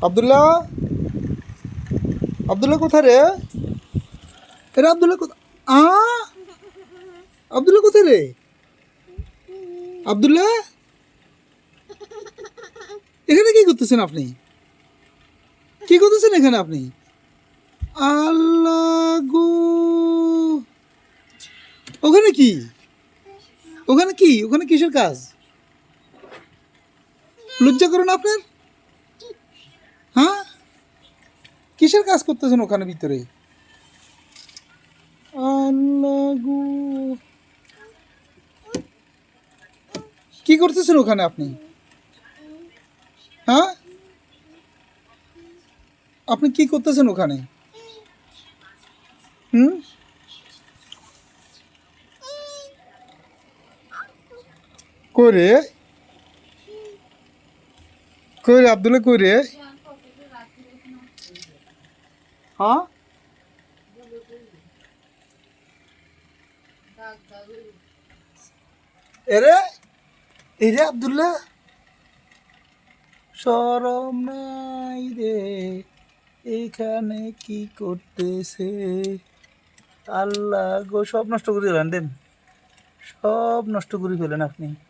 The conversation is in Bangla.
আব্দুল্লাহ, আব্দুল্লাহ কোথায় রে? এরে আব্দুল্লাহ কোথায়? আব্দুল্লাহ কোথায় রে? আব্দুল্লাহ, এখানে কি করতেছেন আপনি? কি করতেছেন এখানে আপনি? আল্লাহ গো, ওখানে কি? ওখানে কি? ওখানে কিসের কাজ? লজ্জা করুন আপনার? হ্যাঁ, কিসের কাজ করতেছেন ওখানে ভিতরে? আল্লাহ গো, কি করতেছেন ওখানে আপনি? হ্যাঁ, আপনি কি করতেছেন ওখানে? হুম, করে করে আব্দুল্লাহ করে? হ্যাঁ, এরে এরে আব্দুল্লাহ, শরম নাই রে, এইখানে কি করতেছে? আল্লাহ গো, সব নষ্ট করে দিলেন দেন, সব নষ্ট করে ফেলেন আপনি।